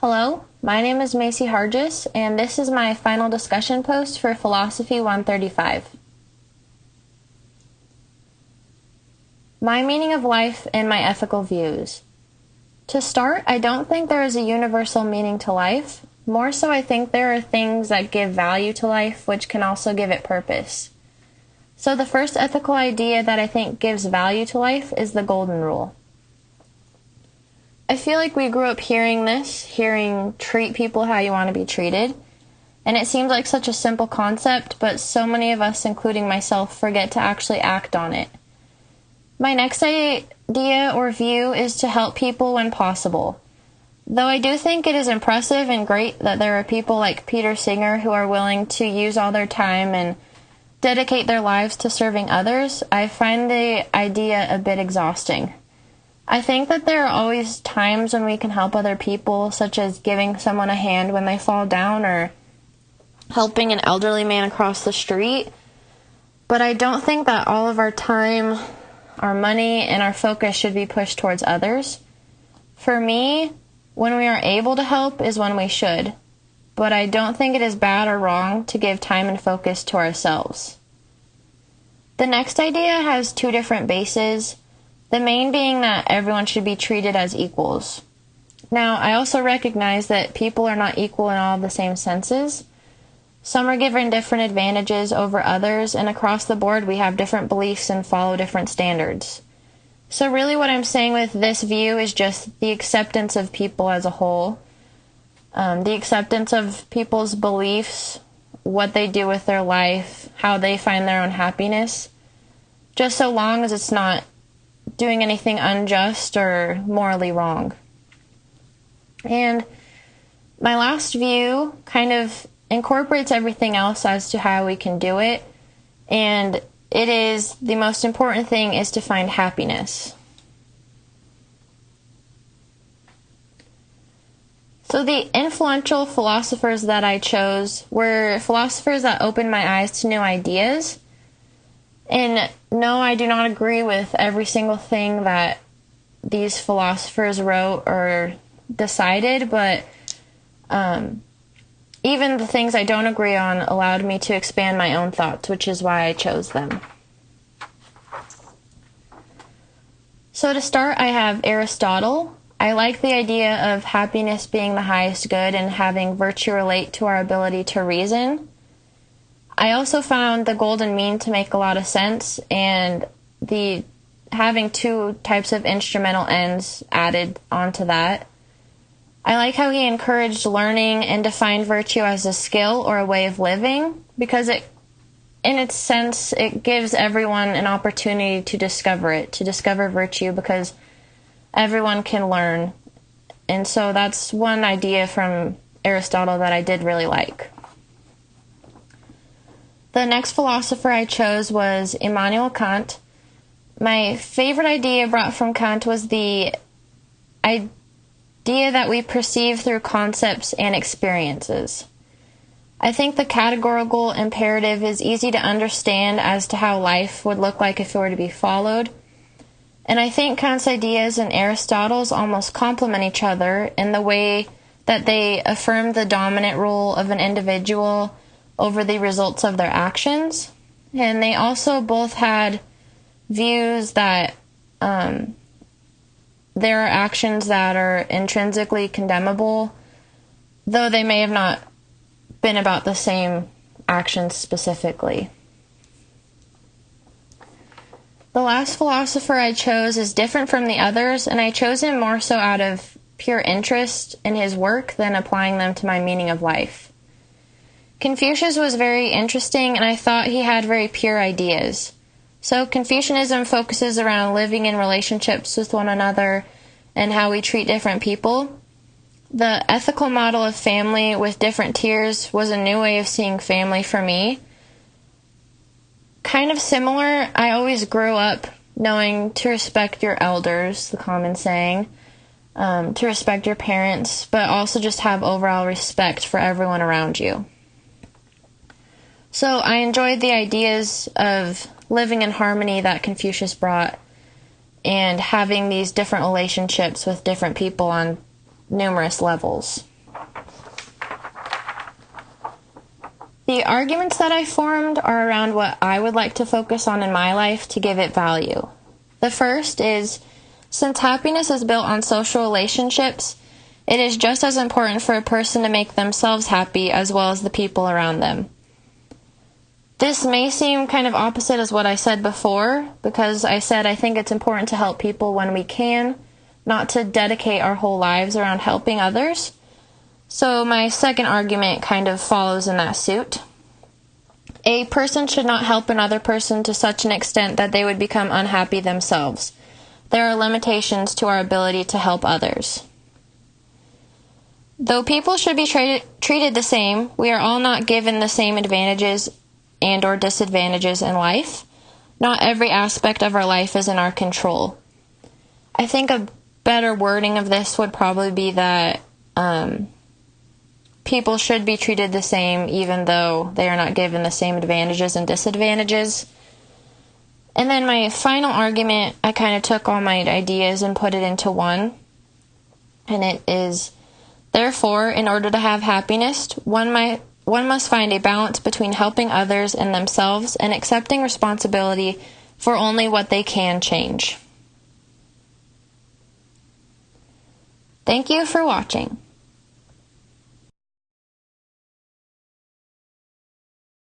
Hello, my name is Macy Hargis, and this is my final discussion post for Philosophy 135. My meaning of life and my ethical views. To start, I don't think there is a universal meaning to life. More so, I think there are things that give value to life, which can also give it purpose. So the first ethical idea that I think gives value to life is the golden rule. I feel like we grew up hearing treat people how you want to be treated. And it seems like such a simple concept, but so many of us, including myself, forget to actually act on it. My next idea or view is to help people when possible. Though I do think it is impressive and great that there are people like Peter Singer who are willing to use all their time and dedicate their lives to serving others, I find the idea a bit exhausting. I think that there are always times when we can help other people, such as giving someone a hand when they fall down or helping an elderly man across the street. But I don't think that all of our time, our money, and our focus should be pushed towards others. For me, when we are able to help is when we should. But I don't think it is bad or wrong to give time and focus to ourselves. The next idea has two different bases. The main being that everyone should be treated as equals. Now, I also recognize that people are not equal in all of the same senses. Some are given different advantages over others, and across the board we have different beliefs and follow different standards. So really what I'm saying with this view is just the acceptance of people as a whole, the acceptance of people's beliefs, what they do with their life, how they find their own happiness, just so long as it's not doing anything unjust or morally wrong. And my last view kind of incorporates everything else as to how we can do it, and it is the most important thing is to find happiness. So the influential philosophers that I chose were philosophers that opened my eyes to new ideas. And no, I do not agree with every single thing that these philosophers wrote or decided, but even the things I don't agree on allowed me to expand my own thoughts, which is why I chose them. So to start, I have Aristotle. I like the idea of happiness being the highest good and having virtue relate to our ability to reason. I also found the golden mean to make a lot of sense, and the having two types of instrumental ends added onto that. I like how he encouraged learning and defined virtue as a skill or a way of living, because in its sense, it gives everyone an opportunity to discover virtue, because everyone can learn. And so that's one idea from Aristotle that I did really like. The next philosopher I chose was Immanuel Kant. My favorite idea brought from Kant was the idea that we perceive through concepts and experiences. I think the categorical imperative is easy to understand as to how life would look like if it were to be followed. And I think Kant's ideas and Aristotle's almost complement each other in the way that they affirm the dominant role of an individual over the results of their actions. And they also both had views that there are actions that are intrinsically condemnable, though they may have not been about the same actions specifically. The last philosopher I chose is different from the others, and I chose him more so out of pure interest in his work than applying them to my meaning of life. Confucius was very interesting, and I thought he had very pure ideas. So Confucianism focuses around living in relationships with one another and how we treat different people. The ethical model of family with different tiers was a new way of seeing family for me. Kind of similar, I always grew up knowing to respect your elders, the common saying, to respect your parents, but also just have overall respect for everyone around you. So I enjoyed the ideas of living in harmony that Confucius brought and having these different relationships with different people on numerous levels. The arguments that I formed are around what I would like to focus on in my life to give it value. The first is, since happiness is built on social relationships, it is just as important for a person to make themselves happy as well as the people around them. This may seem kind of opposite as what I said before, because I said I think it's important to help people when we can, not to dedicate our whole lives around helping others. So my second argument kind of follows in that suit. A person should not help another person to such an extent that they would become unhappy themselves. There are limitations to our ability to help others. Though people should be treated the same, we are all not given the same advantages and or disadvantages in life. Not every aspect of our life is in our control. I think a better wording of this would probably be that people should be treated the same even though they are not given the same advantages and disadvantages. And then my final argument, I kind of took all my ideas and put it into one. And it is, therefore, in order to have happiness, one must find a balance between helping others and themselves and accepting responsibility for only what they can change. Thank you for watching.